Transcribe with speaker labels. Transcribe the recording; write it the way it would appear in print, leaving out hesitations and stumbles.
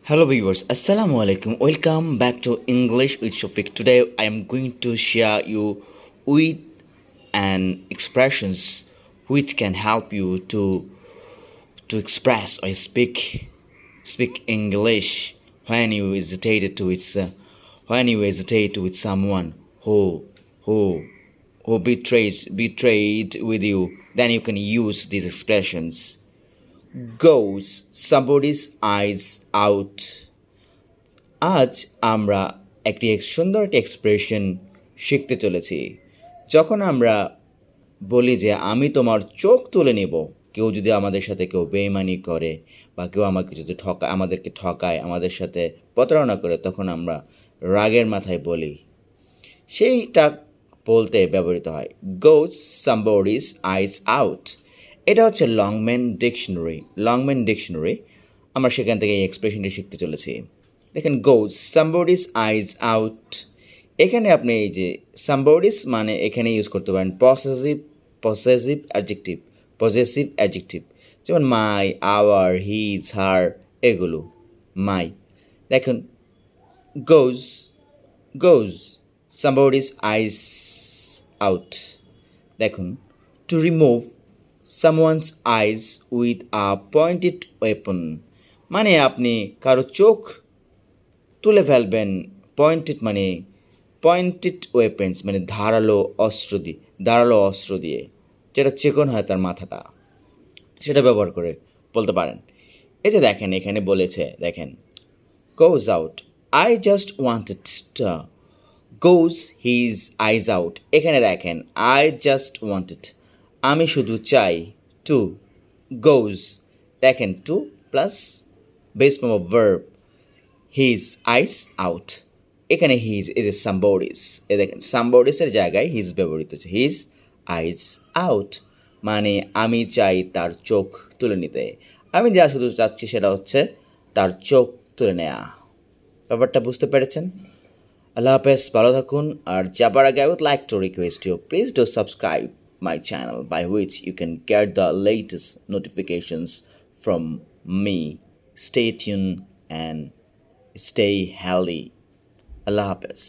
Speaker 1: Hello viewers, Assalamu alaikum. Welcome back to English with Shafiq. Today I am going to share you with an expressions which can help you to express or speak English when you hesitate to with someone who betrayed with you. Then you can use these expressions. Goes somebody's eyes out. আজ আমরা একটি সুন্দর একটি expression শিখতে চলেছি। যখন আমরা বলি যে আমি তোমার চোখ তুলে নেব, কেউ যদি আমাদের সাথে কেউ বেইমানি করে বা কেউ আমাকে যদি আমাদেরকে ঠকায়, আমাদের সাথে প্রতারণা করে, তখন আমরা রাগের মাথায় বলি, সেইটা বলতে ব্যবহৃত হয় গোজ সামবডিজ আইজ আউট। এটা হচ্ছে লংম্যান ডিকশনারি। আমরা সেখান থেকে এই এক্সপ্রেশনটি শিখতে চলেছি। দেখেন, গোজ সামবডিজ আইজ আউট। এখানে আপনি এই যে সামবডিজ মানে এখানে ইউজ করতে পারেন পজেসিভ অ্যাডজেক্টিভ, যেমন মাই, আওয়ার, হিজ, হার, এগুলো মাই। দেখুন, গোজ somebody's eyes out। দেখুন, to remove someone's eyes with a pointed weapon মানে আপনি কারো চোখ তুলে ফেলবেন। পয়েন্টেড ওয়েপেন্স মানে ধারালো অস্ত্র দিয়ে যেটা চিকন হয় তার মাথাটা, সেটা ব্যবহার করে বলতে পারেন। এই যে দেখেন, এখানে বলেছে, দেখেন, goes out, I just wanted to goes his eyes out। এখানে দেখেন, I just wanted, আমি শুধু চাই, to goes, দেখেন, to plus base form of verb his eyes out। এখানে his is a somebody's, এ দেখেন somebody's-এর জায়গায় his ব্যবহৃত হচ্ছে, his eyes out মানে আমি চাই তার চোখ তুলে নিতে। আমি যা শুধু চাচ্ছি সেটা হচ্ছে তার চোখ তুলে নেয়া। ব্যাপারটা বুঝতে পেরেছেন? আল্লাহ হাফেজ, ভালো থাকুন। আর যাবার আগে I would like to request you, please do subscribe my channel by which you can get the latest notifications from me. Stay tuned and stay healthy. Allah Hafiz.